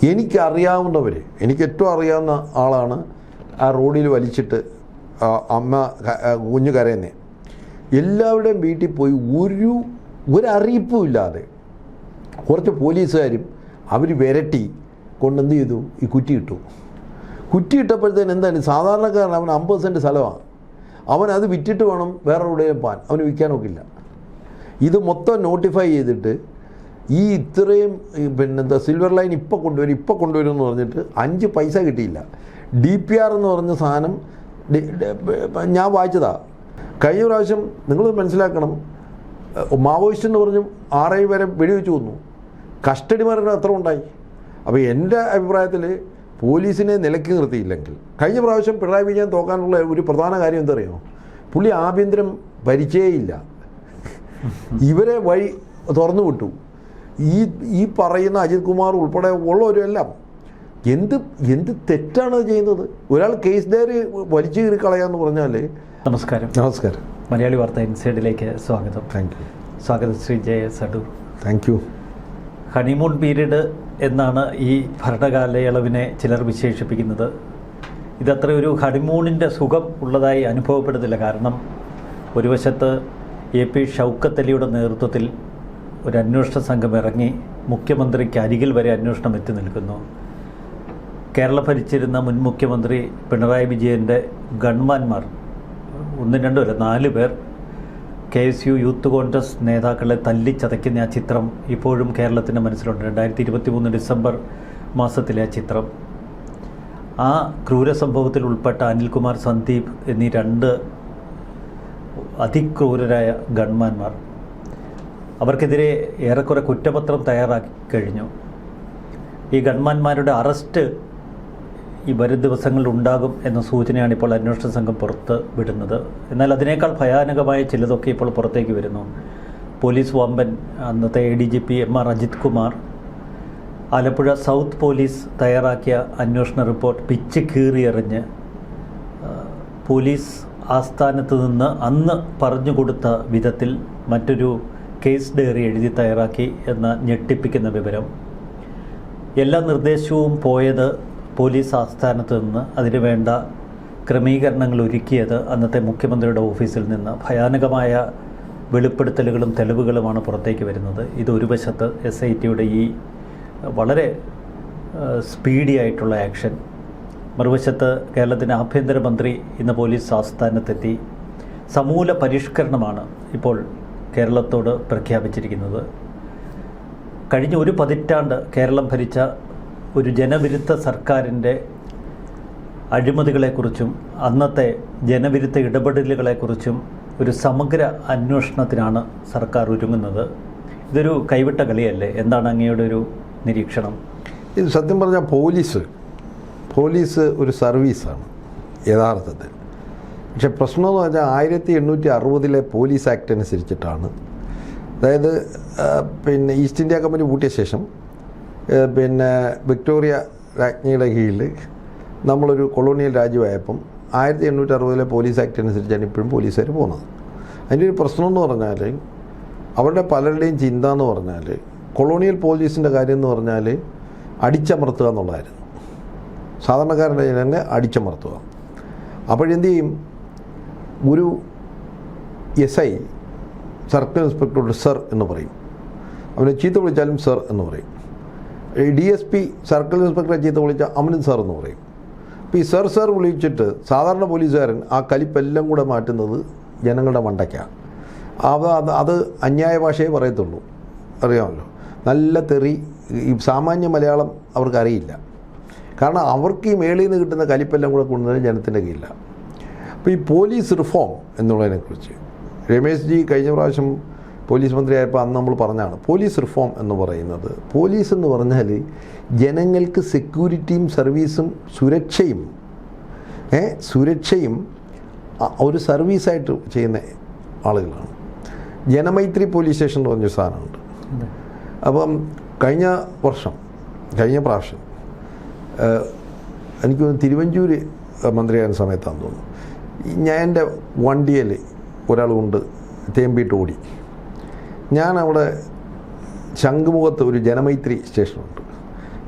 എനിക്കറിയാവുന്നവർ, എനിക്ക് ഏറ്റവും അറിയാവുന്ന ആളാണ് ആ റോഡിൽ വലിച്ചിട്ട് അമ്മ കുഞ്ഞു കരയുന്നത്. എല്ലാവരുടെയും വീട്ടിൽ പോയി ഒരറിയിപ്പും ഇല്ലാതെ കുറച്ച് പോലീസുകാരും അവർ വിരട്ടി കൊണ്ടെന്ത് ചെയ്തു, ഈ കുറ്റിയിട്ടു. കുറ്റിയിട്ടപ്പോഴത്തേന് എന്താണ്, സാധാരണക്കാരൻ അവൻ 50 സെൻറ്റ് സ്ഥലമാണ്, അവൻ അത് വിറ്റിട്ട് വേണം വേറെ എവിടെയും പോകാൻ, അവന് വിൽക്കാനൊക്കില്ല. ഇത് മൊത്തം നോട്ടിഫൈ ചെയ്തിട്ട് ഈ ഇത്രയും പിന്നെന്താ സിൽവർ ലൈൻ ഇപ്പോൾ കൊണ്ടുവരും എന്ന് പറഞ്ഞിട്ട് 5 പൈസ കിട്ടിയില്ല. DPR എന്ന് പറഞ്ഞ സാധനം ഞാൻ വായിച്ചതാണ്. കഴിഞ്ഞ പ്രാവശ്യം നിങ്ങൾ മനസ്സിലാക്കണം, മാവോയിസ്റ്റ് എന്ന് പറഞ്ഞു 6 വരെ വെടിവെച്ച് കൊന്നു, കസ്റ്റഡി മരണം എത്ര ഉണ്ടായി. അപ്പോൾ എൻ്റെ അഭിപ്രായത്തിൽ പോലീസിനെ നിലയ്ക്ക് നിർത്തിയില്ലെങ്കിൽ, കഴിഞ്ഞ പ്രാവശ്യം പിണറായി വിജയൻ തോക്കാനുള്ള ഒരു പ്രധാന കാര്യം എന്തറിയോ, പുള്ളി ആഭ്യന്തരം പരിചയമില്ല, ഇവരെ വഴി തുറന്നു വിട്ടു. ഈ പറയുന്ന അജിത് കുമാർ ഉൾപ്പെടെ ഉള്ളവരെല്ലാം എന്ത് തെറ്റാണ് ചെയ്യുന്നത്. ഒരാൾ കേസ് ഡയറി വലിച്ചു കീറി കളയാന്ന് പറഞ്ഞാൽ. നമസ്കാരം. മലയാളി വാർത്ത ഇൻസൈഡിലേക്ക് സ്വാഗതം. Thank you. സ്വാഗതം Shri JS Adoor. Thank you. Honeymoon period എന്നാണ് ഈ ഭരണകാലയളവിനെ ചിലർ വിശേഷിപ്പിക്കുന്നത്. ഇതത്ര ഒരു ഹണിമൂണിൻ്റെ സുഖം ഉള്ളതായി അനുഭവപ്പെടുന്നില്ല. കാരണം ഒരു വശത്ത് AP ഷൗക്കത്ത് അലിയുടെ നേതൃത്വത്തിൽ ഒരു അന്വേഷണ സംഘം ഇറങ്ങി മുഖ്യമന്ത്രിക്ക് അരികിൽ വരെ അന്വേഷണം എത്തി നിൽക്കുന്നു. കേരളം ഭരിച്ചിരുന്ന മുൻ മുഖ്യമന്ത്രി പിണറായി വിജയൻ്റെ ഗൺമാന്മാർ 1, 2 അല്ല 4 പേർ KSU യൂത്ത് കോൺഗ്രസ് നേതാക്കളെ തല്ലിച്ചതയ്ക്കുന്ന ആ ചിത്രം ഇപ്പോഴും കേരളത്തിൻ്റെ മനസ്സിലുണ്ട്. 2023 ഡിസംബർ മാസത്തിലെ ആ ചിത്രം. ആ ക്രൂരസംഭവത്തിൽ ഉൾപ്പെട്ട അനിൽകുമാർ, സന്ദീപ് എന്നീ 2 അതിക്രൂരരായ ഗൺമാന്മാർ, അവർക്കെതിരെ ഏറെക്കുറെ കുറ്റപത്രം തയ്യാറാക്കി കഴിഞ്ഞു. ഈ ഗൺമാന്മാരുടെ അറസ്റ്റ് ഈ വരും ദിവസങ്ങളിൽ ഉണ്ടാകും എന്ന സൂചനയാണ് ഇപ്പോൾ അന്വേഷണ സംഘം പുറത്ത് വിടുന്നത്. എന്നാൽ അതിനേക്കാൾ ഭയാനകമായ ചിലതൊക്കെ ഇപ്പോൾ പുറത്തേക്ക് വരുന്നു. പോലീസ് വമ്പൻ അന്നത്തെ ADGP MR Ajith Kumar Alappuzha south police തയ്യാറാക്കിയ അന്വേഷണ റിപ്പോർട്ട് പിച്ച് കീറിയെറിഞ്ഞ് പോലീസ് ആസ്ഥാനത്ത് നിന്ന് അന്ന് പറഞ്ഞു കൊടുത്ത വിധത്തിൽ മറ്റൊരു കേസ് ഡയറി എഴുതി തയ്യാറാക്കി എന്ന ഞെട്ടിപ്പിക്കുന്ന വിവരം. എല്ലാ നിർദ്ദേശവും പോയത് പോലീസ് ആസ്ഥാനത്ത് നിന്ന്, അതിന് വേണ്ട ക്രമീകരണങ്ങൾ ഒരുക്കിയത് അന്നത്തെ മുഖ്യമന്ത്രിയുടെ ഓഫീസിൽ നിന്ന്. ഭയാനകമായ വെളിപ്പെടുത്തലുകളും തെളിവുകളുമാണ് പുറത്തേക്ക് വരുന്നത്. ഇത് ഒരു വശത്ത് SITയുടെ ഈ വളരെ സ്പീഡി ആയിട്ടുള്ള ആക്ഷൻ, മറുവശത്ത് കേരളത്തിൻ്റെ ആഭ്യന്തരമന്ത്രി ഇന്ന് പോലീസ് ആസ്ഥാനത്തെത്തി സമൂല പരിഷ്കരണമാണ് ഇപ്പോൾ കേരളത്തോട് പ്രഖ്യാപിച്ചിരിക്കുന്നത്. കഴിഞ്ഞ 1 പതിറ്റാണ്ട് കേരളം ഭരിച്ച ഒരു ജനവിരുദ്ധ സർക്കാരിൻ്റെ അഴിമതികളെക്കുറിച്ചും അന്നത്തെ ജനവിരുദ്ധ ഇടപെടലുകളെക്കുറിച്ചും ഒരു സമഗ്ര അന്വേഷണത്തിനാണ് സർക്കാർ ഒരുങ്ങുന്നത്. ഇതൊരു കൈവിട്ട കളിയല്ലേ? എന്താണ് അങ്ങയുടെ ഒരു നിരീക്ഷണം? ഇത് സത്യം പറഞ്ഞാൽ പോലീസ് ഒരു സർവീസാണ് യഥാർത്ഥത്തിൽ. പക്ഷെ പ്രശ്നമെന്ന് വെച്ചാൽ 1860 പോലീസ് ആക്ട് അനുസരിച്ചിട്ടാണ്, അതായത് പിന്നെ ഈസ്റ്റ് ഇന്ത്യ കമ്പനി പൂട്ടിയ ശേഷം പിന്നെ വിക്ടോറിയ രാജ്ഞിയുടെ കീഴിൽ നമ്മളൊരു കൊളോണിയൽ രാജ്യമായപ്പം 1860 പോലീസ് ആക്ട് അനുസരിച്ചാണ് ഇപ്പോഴും പോലീസുകാർ പോകുന്നത്. അതിൻ്റെ ഒരു പ്രശ്നമെന്ന് പറഞ്ഞാൽ അവരുടെ പലരുടെയും ചിന്ത എന്ന് പറഞ്ഞാൽ കൊളോണിയൽ പോലീസിൻ്റെ കാര്യം എന്ന് പറഞ്ഞാൽ അടിച്ചമർത്തുക എന്നുള്ളതായിരുന്നു. സാധാരണക്കാരുടെ ജനങ്ങളെ അടിച്ചമർത്തുക. അപ്പോഴെന്ത് ചെയ്യും, ഒരു SI സർക്കിൾ ഇൻസ്പെക്ടറോട് സർ എന്ന് പറയും, അവനെ ചീത്ത വിളിച്ചാലും സർ എന്ന് പറയും. DSP സർക്കിൾ ഇൻസ്പെക്ടറെ ചീത്ത വിളിച്ചാൽ അവനും സർ എന്ന് പറയും. അപ്പോൾ ഈ സർ വിളിച്ചിട്ട് സാധാരണ പോലീസുകാരൻ ആ കലിപ്പെല്ലാം കൂടെ മാറ്റുന്നത് ജനങ്ങളുടെ മണ്ടയ്ക്കാണ്. അത് അന്യായ ഭാഷയെ പറയത്തുള്ളൂ, അറിയാമല്ലോ. നല്ല തെറി, ഈ സാമാന്യ മലയാളം അവർക്കറിയില്ല. കാരണം അവർക്ക് ഈ മേളിൽ നിന്ന് കിട്ടുന്ന കലിപ്പെല്ലാം കൂടെ കൊണ്ടുവരുന്നത് ജനത്തിൻ്റെ കീഴിലാണ്. അപ്പോൾ ഈ പോലീസ് റിഫോം എന്നുള്ളതിനെക്കുറിച്ച് രമേശ് ജി കഴിഞ്ഞ പ്രാവശ്യം പോലീസ് മന്ത്രിയായപ്പോൾ അന്ന് നമ്മൾ പറഞ്ഞാണ് പോലീസ് റിഫോം എന്ന് പറയുന്നത്. പോലീസ് എന്ന് പറഞ്ഞാൽ ജനങ്ങൾക്ക് സെക്യൂരിറ്റിയും സർവീസും സുരക്ഷയും ഒരു സർവീസായിട്ട് ചെയ്യുന്ന ആളുകളാണ്. ജനമൈത്രി പോലീസ് സ്റ്റേഷൻ എന്ന് പറഞ്ഞൊരു സാധനമുണ്ട്. അപ്പം കഴിഞ്ഞ പ്രാവശ്യം എനിക്ക് തിരുവഞ്ചൂർ മന്ത്രിയായിരുന്ന സമയത്താണെന്ന് തോന്നുന്നു, ഞാൻ എൻ്റെ വണ്ടിയിൽ ഒരാൾ കൊണ്ട് തേമ്പിയിട്ട് ഓടി. ഞാനവിടെ ശംഖുമുഖത്ത് ഒരു ജനമൈത്രി സ്റ്റേഷനുണ്ട്.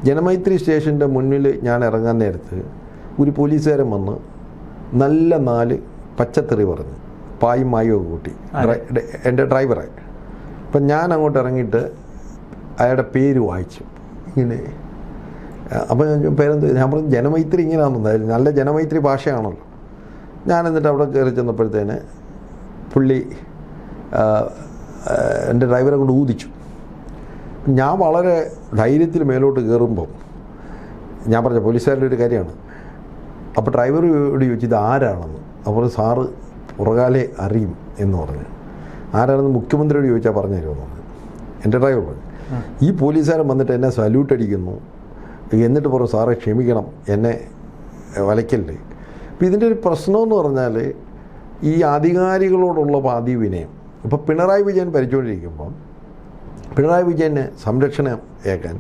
ജനമൈത്രി സ്റ്റേഷൻ്റെ മുന്നിൽ ഞാൻ ഇറങ്ങാൻ നേരത്ത് ഒരു പോലീസുകാരൻ വന്ന് നല്ല 4 പച്ചത്തെറി പറഞ്ഞു, പായും മായും ഒക്കെ കൂട്ടി, എൻ്റെ ഡ്രൈവറായി. അപ്പം ഞാൻ അങ്ങോട്ട് ഇറങ്ങിയിട്ട് അയാളുടെ പേര് വായിച്ചു ഇങ്ങനെ. അപ്പോൾ ഞാൻ പേരെന്ത്, ഞാൻ പറഞ്ഞു ജനമൈത്രി ഇങ്ങനെയാണെന്ന്, നല്ല ജനമൈത്രി ഭാഷയാണല്ലോ. ഞാൻ എന്നിട്ട് അവിടെ കയറി ചെന്നപ്പോഴത്തേന് പുള്ളി എൻ്റെ ഡ്രൈവറെ കൊണ്ട് ഊതിച്ചു. ഞാൻ വളരെ ധൈര്യത്തിൽ മേലോട്ട് കയറുമ്പം ഞാൻ പറഞ്ഞ പോലീസുകാരുടെ ഒരു കാര്യമാണ്. അപ്പോൾ ഡ്രൈവറോട് ചോദിച്ചു ഇത് ആരാണെന്ന്. അപ്പോൾ സാറ് പുറകാലെ അറിയും എന്ന് പറഞ്ഞു. ആരാണെന്ന് മുഖ്യമന്ത്രിയോട് ചോദിച്ചാൽ പറഞ്ഞു തരുമെന്ന് പറഞ്ഞു. എൻ്റെ ഡ്രൈവർ പറഞ്ഞു. ഈ പോലീസുകാരൻ വന്നിട്ട് എന്നെ സല്യൂട്ട് അടിക്കുന്നു, എന്നിട്ട് പറഞ്ഞു സാറെ ക്ഷമിക്കണം എന്നെ വലയ്ക്കല്ലേ. അപ്പോൾ ഇതിൻ്റെ ഒരു പ്രശ്നമെന്ന് പറഞ്ഞാൽ ഈ അധികാരികളോടുള്ള പാതിവിനയം. ഇപ്പോൾ പിണറായി വിജയൻ ഭരിച്ചുകൊണ്ടിരിക്കുമ്പം പിണറായി വിജയനെ സംരക്ഷണം ഏക്കാൻ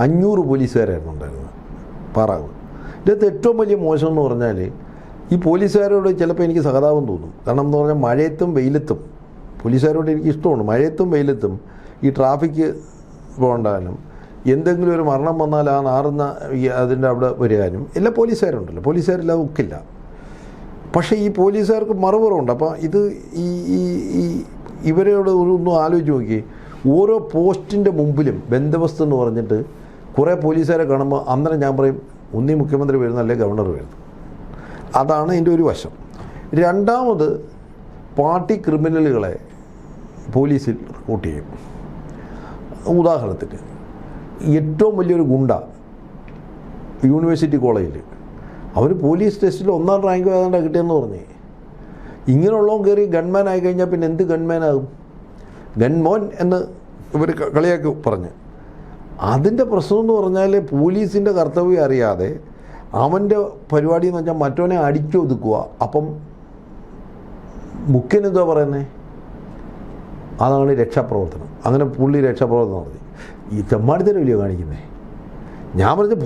500 പോലീസുകാരായിരുന്നു ഉണ്ടായിരുന്നത് പാറാവ്. ഇതിനകത്ത് ഏറ്റവും വലിയ മോശം എന്ന് പറഞ്ഞാൽ ഈ പോലീസുകാരോട് ചിലപ്പോൾ എനിക്ക് സഹതാപം തോന്നും. കാരണം എന്ന് പറഞ്ഞാൽ മഴയത്തും വെയിലത്തും പോലീസുകാരോട് എനിക്ക് ഇഷ്ടമാണ്. മഴയത്തും വെയിലത്തും ഈ ട്രാഫിക്ക് പോകണ്ടാനും എന്തെങ്കിലും ഒരു മരണം വന്നാൽ ആ നാറുന്ന അതിൻ്റെ അവിടെ വരികാനും എല്ലാ പോലീസുകാരുണ്ടല്ലോ, പോലീസുകാരില്ലാതെ ഒക്കില്ല. പക്ഷേ ഈ പോലീസുകാർക്ക് മറുപുറമുണ്ട്. അപ്പോൾ ഇത് ഈ ഇവരോട് ഒന്ന് ആലോചിച്ച് നോക്കി, ഓരോ പോസ്റ്റിൻ്റെ മുമ്പിലും ബന്ദോബസ്ത് എന്ന് പറഞ്ഞിട്ട് കുറേ പോലീസുകാരെ കാണുമ്പോൾ അന്നേരം ഞാൻ പറയും ഒന്നീ മുഖ്യമന്ത്രി വരുന്നു അല്ലെങ്കിൽ ഗവർണർ വരുന്നു. അതാണ് എൻ്റെ ഒരു വശം. രണ്ടാമത് പാർട്ടി ക്രിമിനലുകളെ പോലീസിൽ റിക്രൂട്ട് ചെയ്യും. ഉദാഹരണത്തിന് ഏറ്റവും വലിയൊരു ഗുണ്ട യൂണിവേഴ്സിറ്റി കോളേജിൽ അവർ പോലീസ് ടെസ്റ്റിൽ 1ാം റാങ്ക് ഏതാണ്ട് കിട്ടിയെന്ന് പറഞ്ഞേ. ഇങ്ങനെയുള്ളവൻ കയറി ഗൺമാൻ ആയി കഴിഞ്ഞാൽ പിന്നെ എന്ത് ഗൺമാനാകും? ഗൺമോൻ എന്ന് ഇവർ കളിയാക്കി പറഞ്ഞ്. അതിൻ്റെ പ്രശ്നം എന്ന് പറഞ്ഞാൽ പോലീസിൻ്റെ കർത്തവ്യം അറിയാതെ അവൻ്റെ പരിപാടി എന്ന് വെച്ചാൽ മറ്റവനെ അടിച്ചൊതുക്കുക. അപ്പം മുഖ്യനെന്താ പറയുന്നത്? അതാണ് രക്ഷാപ്രവർത്തനം. അങ്ങനെ പുള്ളി രക്ഷാപ്രവർത്തനം നടത്തി. ഈ തെമ്മാടിത്തരമില്ലയോ കാണിക്കുന്നത്? ഞാൻ പറഞ്ഞ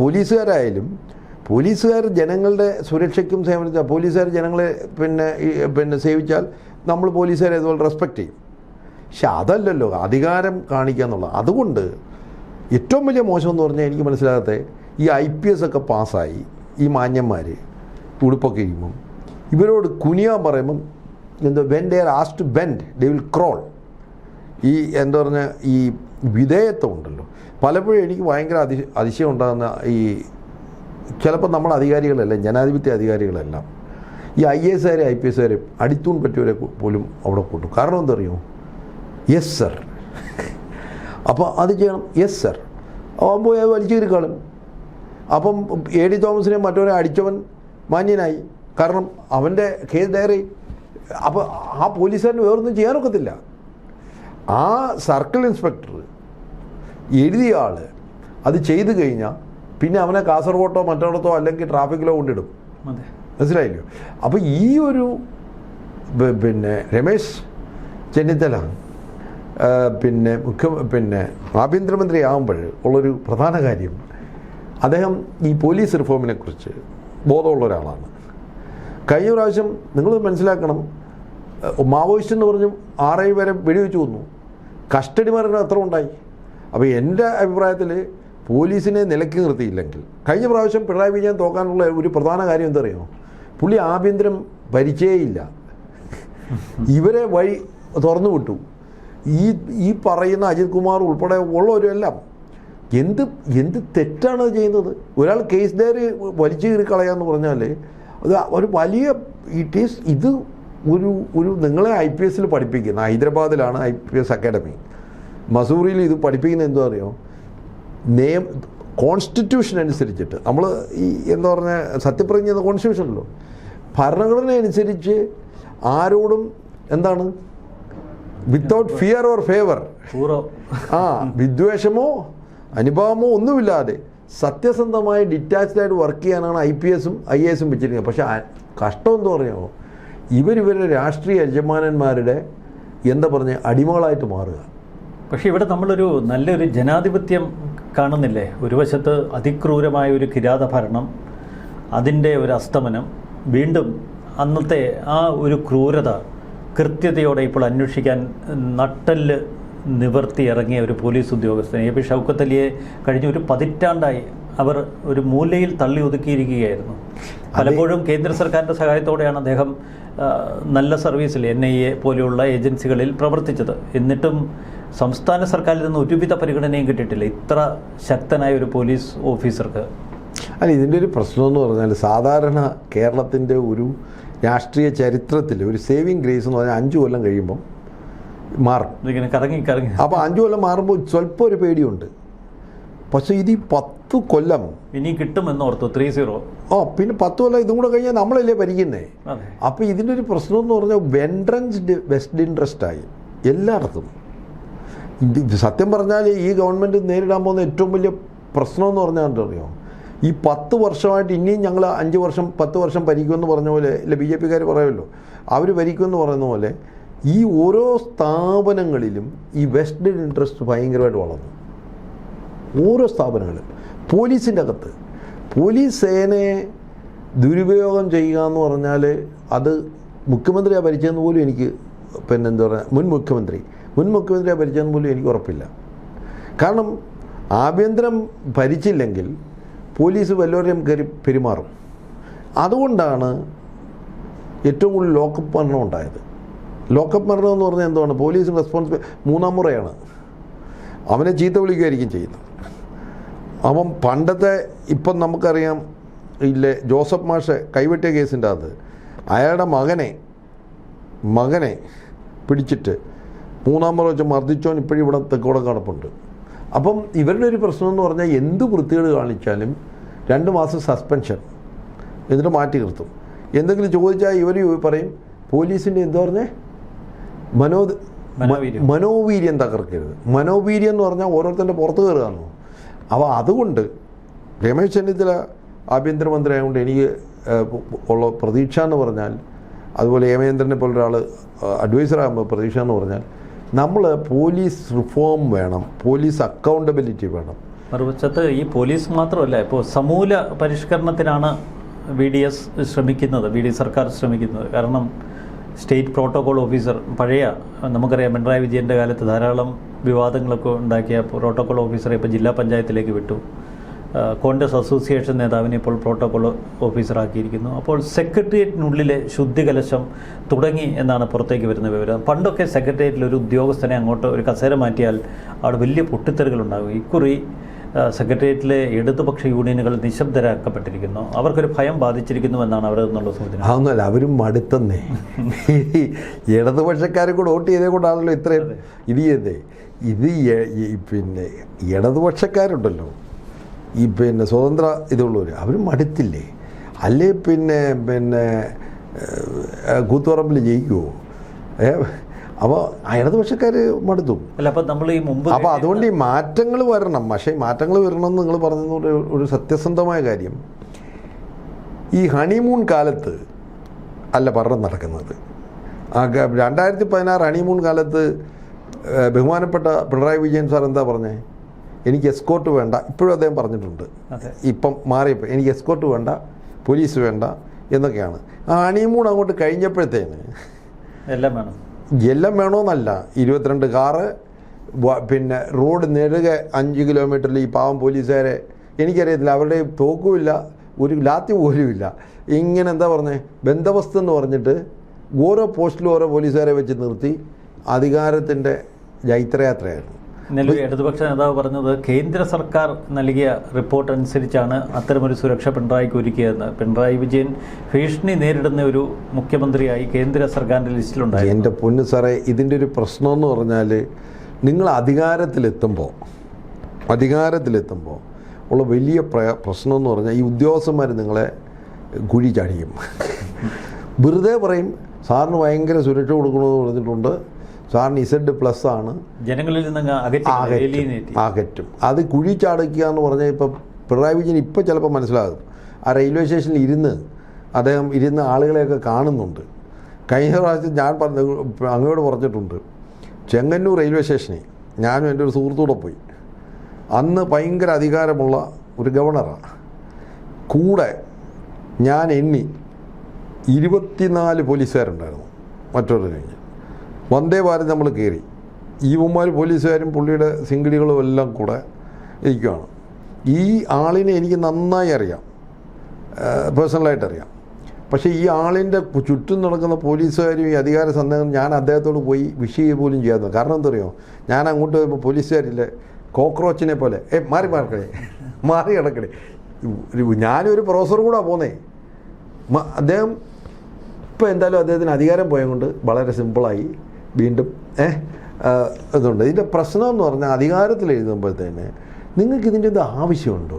പോലീസുകാർ ജനങ്ങളുടെ സുരക്ഷയ്ക്കും സേവനത്തിനും, പോലീസുകാർ ജനങ്ങളെ പിന്നെ സേവിച്ചാൽ നമ്മൾ പോലീസുകാരെ അതുപോലെ റെസ്പെക്റ്റ് ചെയ്യും. പക്ഷെ അതല്ലല്ലോ അധികാരം കാണിക്കുക എന്നുള്ളത്. അതുകൊണ്ട് ഏറ്റവും വലിയ മോശം എന്ന് പറഞ്ഞാൽ എനിക്ക് മനസ്സിലാകാത്ത ഈ IPS ഒക്കെ പാസ്സായി ഈ മാന്യന്മാർ ഉടുപ്പൊക്കെ ഇരിക്കുമ്പം ഇവരോട് കുനിയാൻ പറയുമ്പം എന്തോ when they are asked to bend they will crawl. ഈ എന്താ പറഞ്ഞാൽ ഈ വിധേയത്വം ഉണ്ടല്ലോ, പലപ്പോഴും എനിക്ക് ഭയങ്കര അതിശയം ഉണ്ടാകുന്ന ഈ ചിലപ്പോൾ നമ്മുടെ അധികാരികളെല്ലാം ജനാധിപത്യ അധികാരികളെല്ലാം ഈ IAS IPS അടിത്തൂൺ പറ്റിയവരെ പോലും അവിടെ കൂട്ടും. കാരണം എന്താ അറിയുമോ? Yes sir. അപ്പോൾ അത് ചെയ്യണം, യെസ് സർ. അവൻ പോയി അത് വലിച്ചു കീറിക്കാളും. അപ്പം AD തോമസിനെ മറ്റവനെ അടിച്ചവൻ മാന്യനായി, കാരണം അവൻ്റെ കേസ് ഡയറി. അപ്പോൾ ആ പോലീസുകാരന് വേറൊന്നും ചെയ്യാനൊക്കത്തില്ല. ആ സർക്കിൾ ഇൻസ്പെക്ടർ എഴുതിയ ആൾ അത് ചെയ്തു കഴിഞ്ഞാൽ പിന്നെ അവനെ കാസർഗോട്ടോ മറ്റോടത്തോ അല്ലെങ്കിൽ ട്രാഫിക്കിലോ കൊണ്ടിടും. മനസ്സിലായില്ലോ? അപ്പോൾ ഈ ഒരു രമേശ് ചെന്നിത്തല ആഭ്യന്തരമന്ത്രി ആകുമ്പോൾ ഉള്ളൊരു പ്രധാന കാര്യം, അദ്ദേഹം ഈ പോലീസ് റിഫോമിനെ കുറിച്ച് ബോധമുള്ള ഒരാളാണ്. കഴിഞ്ഞ പ്രാവശ്യം നിങ്ങൾ മനസ്സിലാക്കണം, മാവോയിസ്റ്റ് എന്ന് പറഞ്ഞും 6 വരെ വെടിവെച്ച് കൊന്നു. കസ്റ്റഡി മരണം എത്ര ഉണ്ടായി? അപ്പോൾ എൻ്റെ അഭിപ്രായത്തിൽ പോലീസിനെ നിലയ്ക്ക് നിർത്തിയില്ലെങ്കിൽ, കഴിഞ്ഞ പ്രാവശ്യം പിണറായി വിജയൻ തോക്കാനുള്ള ഒരു പ്രധാന കാര്യം എന്താ അറിയുമോ? പുള്ളി ആഭ്യന്തരം ഭരിച്ചേയില്ല, ഇവരെ വഴി തുറന്നു വിട്ടു. ഈ പറയുന്ന അജിത് കുമാർ ഉൾപ്പെടെ ഉള്ളവരെല്ലാം എന്ത് തെറ്റാണ് ചെയ്യുന്നത്? ഒരാൾ കേസ് ഡയറി വലിച്ചു കീറി കളയാന്ന് പറഞ്ഞാൽ അത് ഒരു വലിയ ഇത് ഒരു നിങ്ങളെ IPS പഠിപ്പിക്കുന്ന, ഹൈദരാബാദിലാണ് IPS അക്കാഡമി, മസൂറിയിൽ ഇത് പഠിപ്പിക്കുന്നത് എന്തോ അറിയോ? കോൺസ്റ്റിറ്റ്യൂഷൻ അനുസരിച്ചിട്ട് നമ്മൾ ഈ എന്താ പറഞ്ഞാൽ സത്യപ്രതിജ്ഞ എന്ന കോൺസ്റ്റിറ്റ്യൂഷനല്ലോ, ഭരണഘടന അനുസരിച്ച് ആരോടും എന്താണ് വിത്തൗട്ട് ഫിയർ ഓർ ഫേവർ, വിദ്വേഷമോ അനുഭാവമോ ഒന്നുമില്ലാതെ സത്യസന്ധമായി ഡിറ്റാച്ച്ഡായിട്ട് വർക്ക് ചെയ്യാനാണ് IPSഉം IASഉം വെച്ചിരിക്കുന്നത്. പക്ഷേ കഷ്ടം എന്ന് പറയുമോ, ഇവരുടെ രാഷ്ട്രീയ യജമാനന്മാരുടെ എന്താ പറഞ്ഞ അടിമകളായിട്ട് മാറുക. പക്ഷേ ഇവിടെ നമ്മളൊരു നല്ലൊരു ജനാധിപത്യം കാണുന്നില്ലേ? ഒരു വശത്ത് അതിക്രൂരമായ ഒരു കിരാത ഭരണം, അതിൻ്റെ ഒരു അസ്തമനം, വീണ്ടും അന്നത്തെ ആ ഒരു ക്രൂരത കൃത്യതയോടെ ഇപ്പോൾ അന്വേഷിക്കാൻ നട്ടെല്ല് നിവർത്തി ഇറങ്ങിയ ഒരു പോലീസ് ഉദ്യോഗസ്ഥൻ എ പി ഷൗക്കത്ത് അലിയെ കഴിഞ്ഞ ഒരു പതിറ്റാണ്ടായി അവർ ഒരു മൂലയിൽ തള്ളി ഒതുക്കിയിരിക്കുകയായിരുന്നു. പലപ്പോഴും കേന്ദ്ര സർക്കാരിൻ്റെ സഹായത്തോടെയാണ് അദ്ദേഹം നല്ല സർവീസിൽ NIA പോലെയുള്ള ഏജൻസികളിൽ പ്രവർത്തിച്ചത്. എന്നിട്ടും സംസ്ഥാന സർക്കാരിൽ നിന്ന് ഒരുവിധ പരിഗണനയും കിട്ടിയിട്ടില്ല ഇത്ര ശക്തനായ ഒരു പോലീസ് ഓഫീസർക്ക്. അല്ല, ഇതിൻ്റെ ഒരു പ്രശ്നമെന്ന് പറഞ്ഞാൽ സാധാരണ കേരളത്തിൻ്റെ ഒരു രാഷ്ട്രീയ ചരിത്രത്തിൽ ഒരു സേവിങ് ഗ്രേസ് എന്ന് പറഞ്ഞാൽ 5 കൊല്ലം കഴിയുമ്പം മാറും. ഇങ്ങനെ കറങ്ങി അപ്പോൾ 5 കൊല്ലം മാറുമ്പോൾ സ്വല്പം ഒരു പേടിയുണ്ട്. പക്ഷേ ഇത് 10 കൊല്ലം ഇനി കിട്ടുമെന്ന് ഓർത്തു 30. പിന്നെ 10 കൊല്ലം ഇതും കൂടെ കഴിഞ്ഞാൽ നമ്മളല്ലേ ഭരിക്കുന്നേ. അപ്പോൾ ഇതിൻ്റെ ഒരു പ്രശ്നം എന്ന് പറഞ്ഞാൽ വെൻട്രൻസ്ഡ് വെസ്റ്റ് ഇൻട്രസ്റ്റായി എല്ലായിടത്തും. സത്യം പറഞ്ഞാൽ ഈ ഗവൺമെൻറ് നേരിടാൻ പോകുന്ന ഏറ്റവും വലിയ പ്രശ്നം എന്ന് പറഞ്ഞാൽ അറിയോ, ഈ 10 വർഷമായിട്ട് ഇനിയും ഞങ്ങൾ 5 വർഷം 10 വർഷം ഭരിക്കുമെന്ന് പറഞ്ഞ പോലെ അല്ല BJP-കാർ പറയുമല്ലോ, അവർ ഭരിക്കുമെന്ന് പറയുന്ന പോലെ ഈ ഓരോ സ്ഥാപനങ്ങളിലും ഈ വെസ്റ്റഡ് ഇൻട്രസ്റ്റ് ഭയങ്കരമായിട്ട് വളർന്നു. ഓരോ സ്ഥാപനങ്ങളും പോലീസിൻ്റെ അകത്ത് പോലീസ് സേനയെ ദുരുപയോഗം ചെയ്യുക എന്ന് പറഞ്ഞാൽ അത് മുഖ്യമന്ത്രിയാണ് ഭരിച്ചതെന്ന് പോലും എനിക്ക് എന്താ പറയുക മുൻ മുഖ്യമന്ത്രിയാണ് ഭരിച്ചതെന്ന് പോലും എനിക്ക് ഉറപ്പില്ല. കാരണം ആഭ്യന്തരം ഭരിച്ചില്ലെങ്കിൽ പോലീസ് വല്ലവരെയും കയറി പെരുമാറും. അതുകൊണ്ടാണ് ഏറ്റവും കൂടുതൽ ലോക്കപ്പ് മരണം ഉണ്ടായത്. ലോക്കപ്പ് മരണം എന്ന് പറഞ്ഞാൽ എന്താണ്, പോലീസ് റെസ്പോൺസിബിൾ 3-ാം മുറയാണ്. അവനെ ചീത്ത വിളിക്കുകയായിരിക്കും ചെയ്യുന്നത്. അവൻ പണ്ടത്തെ ഇപ്പം നമുക്കറിയാം ഇല്ലേ, ജോസഫ് മാഷെ കൈവെട്ടിയ കേസിൻ്റെ അത് അയാളുടെ മകനെ പിടിച്ചിട്ട് 3-ാം മുറ വെച്ച് മർദ്ദിച്ചോൻ ഇപ്പോഴും ഇവിടെ തെക്കോടെ കിടപ്പുണ്ട്. അപ്പം ഇവരുടെ ഒരു പ്രശ്നം എന്ന് പറഞ്ഞാൽ എന്ത് വൃത്തികേട് കാണിച്ചാലും 2 മാസം സസ്പെൻഷൻ, എന്നിട്ട് മാറ്റി നിർത്തും. എന്തെങ്കിലും ചോദിച്ചാൽ ഇവർ പറയും പോലീസിൻ്റെ എന്താ പറഞ്ഞേ മനോവീര്യം തകർക്കരുത്. മനോവീര്യം എന്ന് പറഞ്ഞാൽ ഓരോരുത്തരുടെ പുറത്ത് കയറുകയാണോ. അപ്പോൾ അതുകൊണ്ട് രമേശ് ചെന്നിത്തല ആഭ്യന്തരമന്ത്രി ആയതുകൊണ്ട് എനിക്ക് ഉള്ള പ്രതീക്ഷ എന്ന് പറഞ്ഞാൽ, അതുപോലെ ഹേമേന്ദ്രനെ പോലൊരാൾ അഡ്വൈസറാകുമ്പോൾ പ്രതീക്ഷ എന്ന് പറഞ്ഞാൽ, നമ്മൾ പോലീസ് റിഫോം വേണം, പോലീസ് അക്കൗണ്ടബിലിറ്റി വേണം. മറുവശത്ത് ഈ പോലീസ് മാത്രമല്ല, ഇപ്പോൾ സമൂല പരിഷ്കരണത്തിനാണ് VDS ശ്രമിക്കുന്നത്, സർക്കാർ ശ്രമിക്കുന്നത്. കാരണം സ്റ്റേറ്റ് പ്രോട്ടോകോൾ ഓഫീസർ പഴയ നമുക്കറിയാം പിണറായി വിജയൻ്റെ കാലത്ത് ധാരാളം വിവാദങ്ങളൊക്കെ ഉണ്ടാക്കിയ പ്രോട്ടോകോൾ ഓഫീസറെ ഇപ്പോൾ ജില്ലാ പഞ്ചായത്തിലേക്ക് വിട്ടു. കോൺഗ്രസ് അസോസിയേഷൻ നേതാവിനെ ഇപ്പോൾ പ്രോട്ടോകോൾ ഓഫീസറാക്കിയിരിക്കുന്നു. അപ്പോൾ സെക്രട്ടേറിയറ്റിനുള്ളിലെ ശുദ്ധികലശം തുടങ്ങി എന്നാണ് പുറത്തേക്ക് വരുന്ന വിവരം. പണ്ടൊക്കെ സെക്രട്ടേറിയറ്റിൽ ഒരു ഉദ്യോഗസ്ഥനെ അങ്ങോട്ട് ഒരു കസേര മാറ്റിയാൽ അവിടെ വലിയ പൊട്ടിത്തെറികളുണ്ടാകും. ഇക്കുറി സെക്രട്ടേറിയറ്റിലെ ഇടതുപക്ഷ യൂണിയനുകൾ നിശബ്ദരാക്കപ്പെട്ടിരിക്കുന്നു. അവർക്കൊരു ഭയം ബാധിച്ചിരിക്കുന്നു എന്നാണ് അവിടെ നിന്നുള്ള സൂചന. അതൊന്നുമല്ല, അവരും മടുത്തന്നേ. ഇടതുപക്ഷക്കാരെ കൂടെ വോട്ട് ചെയ്തേ കൊണ്ടാണല്ലോ ഇത്രയും ഇത് ചെയ്തേ. ഇത് പിന്നെ ഇടതുപക്ഷക്കാരുണ്ടല്ലോ, ഈ സ്വതന്ത്ര ഇതുള്ളവർ, അവർ മടുത്തില്ലേ? അല്ലേ കൂത്തുപറമ്പിൽ ജയിക്കുമോ? അപ്പോൾ ഇടതുപക്ഷക്കാർ മടുത്തു. അപ്പോൾ അതുകൊണ്ട് ഈ മാറ്റങ്ങൾ വരണം. പക്ഷേ മാറ്റങ്ങൾ വരണമെന്ന് നിങ്ങൾ പറഞ്ഞത് ഒരു സത്യസന്ധമായ കാര്യം. ഈ ഹണിമൂൺ കാലത്ത് അല്ല പഠനം നടക്കുന്നത്. 2016 ഹണിമൂൺ കാലത്ത് ബഹുമാനപ്പെട്ട പിണറായി വിജയൻ സാർ എന്താ പറഞ്ഞേ? എനിക്ക് എസ്കോർട്ട് വേണ്ട. ഇപ്പോഴും അദ്ദേഹം പറഞ്ഞിട്ടുണ്ട്, ഇപ്പം മാറിയപ്പോൾ എനിക്ക് എസ്കോർട്ട് വേണ്ട, പോലീസ് വേണ്ട എന്നൊക്കെയാണ്. ആ ഹണിമൂൺ അങ്ങോട്ട് കഴിഞ്ഞപ്പോഴത്തേന് എല്ലാം വേണമെന്നല്ല, 22 കാറ്, റോഡ് നെടുകെ 5 കിലോമീറ്ററിൽ ഈ പാവം പോലീസുകാരെ എനിക്കറിയത്തില്ല, അവരുടെ തോക്കുമില്ല, ഒരു ലാത്തി പോലുമില്ല. ഇങ്ങനെ എന്താ പറഞ്ഞേ, ബന്ദോബസ്ത് എന്ന് പറഞ്ഞിട്ട് ഓരോ പോസ്റ്റിലും ഓരോ പോലീസുകാരെ വെച്ച് നിർത്തി അധികാരത്തിൻ്റെ ജൈത്രയാത്രയായിരുന്നു. ഇന്നലെ ഇടതുപക്ഷ നേതാവ് പറഞ്ഞത് കേന്ദ്ര സർക്കാർ നൽകിയ റിപ്പോർട്ട് അനുസരിച്ചാണ് അത്തരമൊരു സുരക്ഷ പിണറായിക്ക് ഒരുക്കിയതെന്ന്. പിണറായി വിജയൻ ഭീഷണി നേരിടുന്ന ഒരു മുഖ്യമന്ത്രിയായി കേന്ദ്ര സർക്കാരിൻ്റെ ലിസ്റ്റിലുണ്ടായി. എൻ്റെ പൊന്നു സാറേ, ഇതിൻ്റെ ഒരു പ്രശ്നമെന്ന് പറഞ്ഞാൽ നിങ്ങൾ അധികാരത്തിലെത്തുമ്പോൾ ഉള്ള വലിയ പ്രശ്നമെന്ന് പറഞ്ഞാൽ ഈ ഉദ്യോഗസ്ഥന്മാർ നിങ്ങളെ കുഴി ചാടിക്കും. വെറുതെ പറയും സാറിന് ഭയങ്കര സുരക്ഷ കൊടുക്കണമെന്ന് പറഞ്ഞിട്ടുണ്ട്, സാറിന് Z+ ആണ്, ജനങ്ങളിൽ നിന്ന് അകറ്റും. അത് കുഴി ചാടിക്കുക എന്ന് പറഞ്ഞാൽ ഇപ്പം പിണറായി വിജയൻ ഇപ്പം ചിലപ്പോൾ മനസ്സിലാകും. ആ റെയിൽവേ സ്റ്റേഷനിൽ അദ്ദേഹം ഇരുന്ന് ആളുകളെയൊക്കെ കാണുന്നുണ്ട്. കഴിഞ്ഞ പ്രാവശ്യം ഞാൻ അങ്ങോട്ട് പറഞ്ഞിട്ടുണ്ട്, ചെങ്ങന്നൂർ റെയിൽവേ സ്റ്റേഷനിൽ ഞാനും എൻ്റെ ഒരു സുഹൃത്തൂടെ പോയി. അന്ന് ഭയങ്കര അധികാരമുള്ള ഒരു ഗവർണറാണ്. കൂടെ ഞാൻ 24 പോലീസുകാരുണ്ടായിരുന്നു. മറ്റൊരു കഴിഞ്ഞ് വന്ദേ ഭാരത് നമ്മൾ കയറി. ഈവന്മാർ പോലീസുകാരും പുള്ളിയുടെ സിംഗിളികളും എല്ലാം കൂടെ ഇരിക്കുകയാണ്. ഈ ആളിനെ എനിക്ക് നന്നായി അറിയാം, പേഴ്സണലായിട്ട് അറിയാം. പക്ഷേ ഈ ആളിൻ്റെ ചുറ്റും നടക്കുന്ന പോലീസുകാരും ഈ അധികാര സന്ദേഹം ഞാൻ അദ്ദേഹത്തോട് പോയി വിഷ് ചെയ്യുക പോലും ചെയ്യാത്തത്. കാരണം എന്താ പറയുമോ, ഞാൻ അങ്ങോട്ട് പോയപ്പോൾ പോലീസുകാരില്ലേ കോക്രോച്ചിനെ പോലെ മാറി കിടക്കണേ. ഞാനൊരു പ്രൊഫസർ കൂടെ പോന്നേ. അദ്ദേഹം ഇപ്പോൾ എന്തായാലും അദ്ദേഹത്തിന് അധികാരം പോയതുകൊണ്ട് വളരെ സിമ്പിളായി വീണ്ടും ഇതുണ്ട്. ഇതിൻ്റെ പ്രശ്നം എന്ന് പറഞ്ഞാൽ അധികാരത്തിൽ എഴുതുമ്പോഴത്തേന് നിങ്ങൾക്ക് ഇതിൻ്റെ ഇത് ആവശ്യമുണ്ടോ?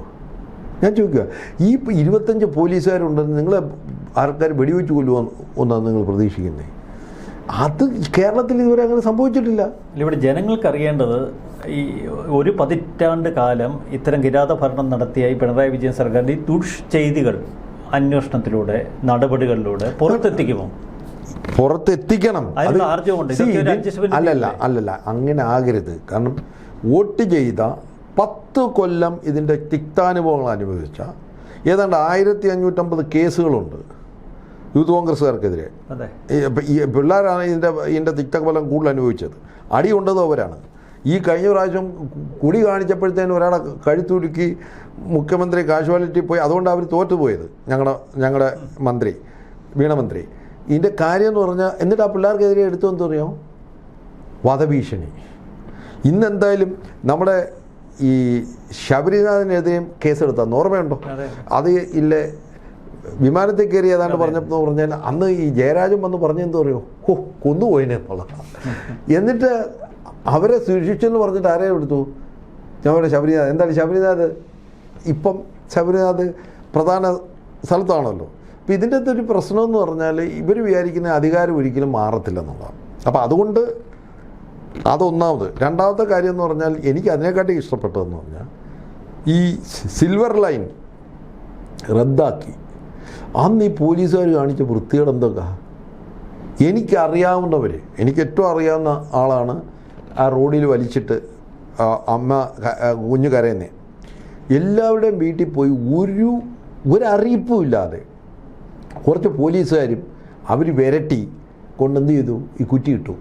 ഞാൻ ചോദിക്കുക, ഈ 25 പോലീസുകാരുണ്ടെന്ന് നിങ്ങൾ ആൾക്കാർ വെടിവെച്ച് കൊല്ലുമെന്നാണ് നിങ്ങൾ പ്രതീക്ഷിക്കുന്നത്? അത് കേരളത്തിൽ ഇതുവരെ അങ്ങനെ സംഭവിച്ചിട്ടില്ല. ഇവിടെ ജനങ്ങൾക്ക് അറിയേണ്ടത്, ഈ ഒരു പതിറ്റാണ്ട് കാലം ഇത്തരം കിരാത ഭരണം നടത്തിയ ഈ പിണറായി വിജയൻ സർക്കാരിൻ്റെ ഈ ദുഷ്ചെയ്തികൾ അന്വേഷണത്തിലൂടെ, നടപടികളിലൂടെ പുറത്തെത്തിക്കണം. അല്ലല്ല, അങ്ങനെ ആകരുത്. കാരണം വോട്ട് ചെയ്ത 10 കൊല്ലം ഇതിൻ്റെ തിക്താനുഭവങ്ങൾ അനുഭവിച്ച ഏതാണ്ട് 1550 കേസുകളുണ്ട് യൂത്ത് കോൺഗ്രസ്സുകാർക്കെതിരെ. ഈ പിള്ളേരാണ് ഇതിൻ്റെ തിക്തഫലം കൂടുതൽ അനുഭവിച്ചത്. അടി കൊണ്ടതും അവരാണ്. ഈ കഴിഞ്ഞ പ്രാവശ്യം കുടി കാണിച്ചപ്പോഴത്തേനും ഒരാളെ കഴുത്തുരുക്കി മുഖ്യമന്ത്രി കാഷ്വാലിറ്റി പോയി. അതുകൊണ്ട് അവർ തോറ്റുപോയത് ഞങ്ങളുടെ മന്ത്രി, വീണമന്ത്രി. ഇതിൻ്റെ കാര്യം എന്ന് പറഞ്ഞാൽ എന്നിട്ട് ആ പിള്ളേർക്കെതിരെ എടുത്തെന്ന് പറയാം വധഭീഷണി. ഇന്നെന്തായാലും നമ്മുടെ ഈ ശബരിനാഥിനെതിരെയും കേസെടുത്താന്ന് ഓർമ്മയുണ്ടോ? അത് ഇല്ലേ, വിമാനത്തിൽ കയറി ഏതാണ്ട് പറഞ്ഞാൽ അന്ന് ഈ ജയരാജൻ വന്ന് പറഞ്ഞെന്ത് പറയുമോ, കൊന്നുപോയിനെ എന്നുള്ളത്. എന്നിട്ട് അവരെ ശിക്ഷിച്ചെന്ന് പറഞ്ഞിട്ട് ആരെയും എടുത്തു? ഞങ്ങളുടെ ശബരിനാഥ്. എന്താണ് ശബരിനാഥ്? ഇപ്പം ശബരിനാഥ് പ്രധാന സ്ഥലത്താണല്ലോ. അപ്പോൾ ഇതിൻ്റെ അകത്തൊരു പ്രശ്നമെന്ന് പറഞ്ഞാൽ ഇവർ വിചാരിക്കുന്ന അധികാരം ഒരിക്കലും മാറത്തില്ലെന്നുള്ളതാണ്. അപ്പോൾ അതുകൊണ്ട് അതൊന്നാമത്. രണ്ടാമത്തെ കാര്യം എന്ന് പറഞ്ഞാൽ എനിക്ക് അതിനെക്കാട്ടി ഇഷ്ടപ്പെട്ടതെന്ന് പറഞ്ഞാൽ ഈ സിൽവർ ലൈൻ റദ്ദാക്കി. അന്ന് ഈ പോലീസുകാർ കാണിച്ച വൃത്തികേട് എന്തൊക്കെ. എനിക്കറിയാവുന്നവർ, എനിക്ക് ഏറ്റവും അറിയാവുന്ന ആളാണ് ആ റോഡിൽ വലിച്ചിട്ട് അമ്മ കുഞ്ഞു കരയുന്നേ. എല്ലാവരുടെയും വീട്ടിൽ പോയി ഒരറിയിപ്പും ഇല്ലാതെ കുറച്ച് പോലീസുകാരും അവർ വിരട്ടി കൊണ്ടെന്ത് ചെയ്തു, ഈ കുറ്റിയിട്ടു.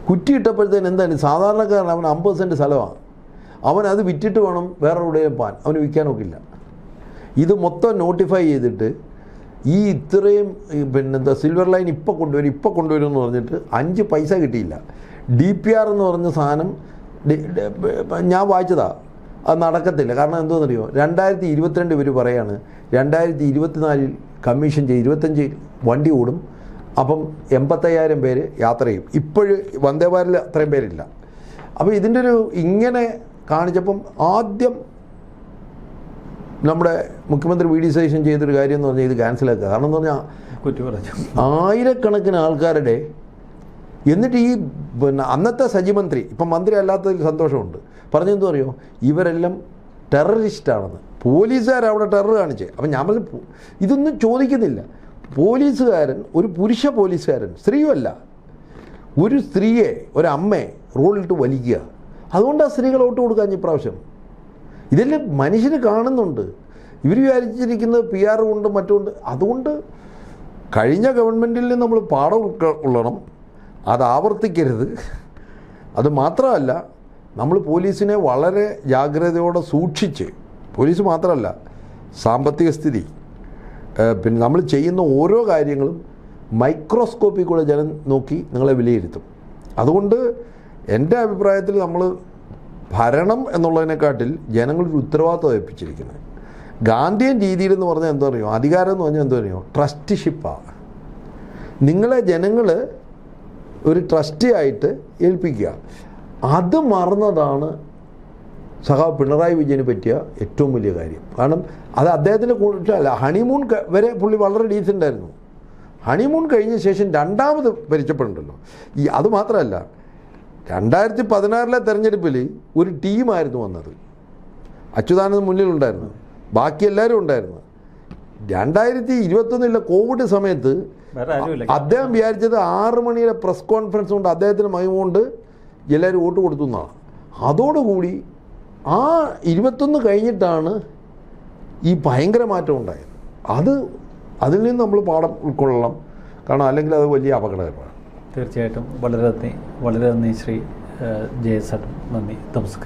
കുറ്റിയിട്ടപ്പോഴത്തേന് എന്താണ്, സാധാരണക്കാരൻ അവൻ 50 സെൻറ്റ് സ്ഥലമാണ്, അവൻ അത് വിറ്റിട്ട് വേണം വേറെ എവിടെയും പോകാൻ, അവന് വിൽക്കാനൊക്കില്ല. ഇത് മൊത്തം നോട്ടിഫൈ ചെയ്തിട്ട് ഈ ഇത്രയും പിന്നെന്താ സിൽവർ ലൈൻ ഇപ്പം കൊണ്ടുവരും എന്ന് പറഞ്ഞിട്ട് 5 പൈസ കിട്ടിയില്ല. DPR എന്ന് പറഞ്ഞ സാധനം ഞാൻ വായിച്ചതാ, അത് നടക്കത്തില്ല. കാരണം എന്തോന്നറിയോ, 2022 ഇവർ പറയാണ് 2024 കമ്മീഷൻ ചെയ്ത് 25 വണ്ടി ഓടും, അപ്പം 85,000 പേര് യാത്ര ചെയ്യും. ഇപ്പോഴും വന്ദേ ഭാരതിൽ അത്രയും പേരില്ല. അപ്പോൾ ഇതിൻ്റെ ഒരു ഇങ്ങനെ കാണിച്ചപ്പം ആദ്യം നമ്മുടെ മുഖ്യമന്ത്രി VD സതീശൻ ചെയ്തൊരു കാര്യം എന്ന് പറഞ്ഞാൽ ഇത് ക്യാൻസലാക്കുക. കാരണം എന്ന് പറഞ്ഞാൽ ആയിരക്കണക്കിന് ആൾക്കാരുടെ, എന്നിട്ട് ഈ പിന്നെ അന്നത്തെ സജിമന്ത്രി, ഇപ്പം മന്ത്രി അല്ലാത്തതിൽ സന്തോഷമുണ്ട്, പറഞ്ഞെന്തു പറയുമോ, ഇവരെല്ലാം ടെററിസ്റ്റാണെന്ന്. പോലീസുകാരവിടെ ടെറർ കാണിച്ചേ. അപ്പം ഞാൻ പറഞ്ഞു ഇതൊന്നും ചോദിക്കുന്നില്ല. പോലീസുകാരൻ, ഒരു പുരുഷ പോലീസുകാരൻ, സ്ത്രീയുമല്ല, ഒരു സ്ത്രീയെ, ഒരമ്മയെ റോഡിലിട്ട് വലിക്കുക. അതുകൊണ്ടാണ് സ്ത്രീകൾ വോട്ട് കൊടുക്കാൻ ഇപ്രാവശ്യം. ഇതെല്ലാം മനുഷ്യന് കാണുന്നുണ്ട്. ഇവർ വിചാരിച്ചിരിക്കുന്നത് PR കൊണ്ട് മറ്റുകൊണ്ട്. അതുകൊണ്ട് കഴിഞ്ഞ ഗവൺമെൻറ്റിൽ നമ്മൾ പാഠം ഉള്ളണം, അത് ആവർത്തിക്കരുത്. അത് മാത്രമല്ല, നമ്മൾ പോലീസിനെ വളരെ ജാഗ്രതയോടെ സൂക്ഷിച്ച്, പോലീസ് മാത്രമല്ല സാമ്പത്തിക സ്ഥിതി, പിന്നെ നമ്മൾ ചെയ്യുന്ന ഓരോ കാര്യങ്ങളും മൈക്രോസ്കോപ്പിൽ കൂടെ ജനം നോക്കി നിങ്ങളെ വിലയിരുത്തും. അതുകൊണ്ട് എൻ്റെ അഭിപ്രായത്തിൽ നമ്മൾ ഭരണം എന്നുള്ളതിനെക്കാട്ടിൽ ജനങ്ങളൊരു ഉത്തരവാദിത്വം ഏൽപ്പിച്ചിരിക്കുന്നത്. ഗാന്ധിയൻ രീതിയിൽ എന്ന് പറഞ്ഞാൽ എന്താ പറയുക, അധികാരം എന്ന് പറഞ്ഞാൽ എന്താ പറയുക, ട്രസ്റ്റിഷിപ്പാണ്. നിങ്ങളെ ജനങ്ങൾ ഒരു ട്രസ്റ്റി ആയിട്ട് ഏൽപ്പിക്കുക. അത് മറന്നതാണ് സഖാവ് പിണറായി വിജയന് പറ്റിയ ഏറ്റവും വലിയ കാര്യം. കാരണം അത് അദ്ദേഹത്തിനെ കുറിച്ചല്ല, ഹണിമൂൺ വരെ പുള്ളി വളരെ ഡീസൻ്റ് ആയിരുന്നു. ഹണിമൂൺ കഴിഞ്ഞ ശേഷം രണ്ടാമത് ഭരിച്ചപ്പോഴുണ്ടല്ലോ, അത് മാത്രമല്ല 2016 തെരഞ്ഞെടുപ്പിൽ ഒരു ടീമായിരുന്നു വന്നത്. അച്യുതാനന്ദൻ മുന്നിലുണ്ടായിരുന്നു, ബാക്കി എല്ലാവരും ഉണ്ടായിരുന്നു. 2021 കോവിഡ് സമയത്ത് അദ്ദേഹം വിചാരിച്ചത് 6 മണിയുടെ പ്രസ് കോൺഫറൻസ് കൊണ്ട് അദ്ദേഹത്തിന് മഹിമ കൊണ്ട് എല്ലാവരും വോട്ട് കൊടുത്തു എന്നാണ്. അതോടുകൂടി ആ 21 കഴിഞ്ഞിട്ടാണ് ഈ ഭയങ്കര മാറ്റം ഉണ്ടായത്. അതിൽ നിന്ന് നമ്മൾ പാഠം ഉൾക്കൊള്ളണം. കാരണം അല്ലെങ്കിൽ അത് വലിയ അപകടകരമാണ്. തീർച്ചയായിട്ടും വളരെ നന്ദി ശ്രീ ജയസൺ. നന്ദി, നമസ്കാരം.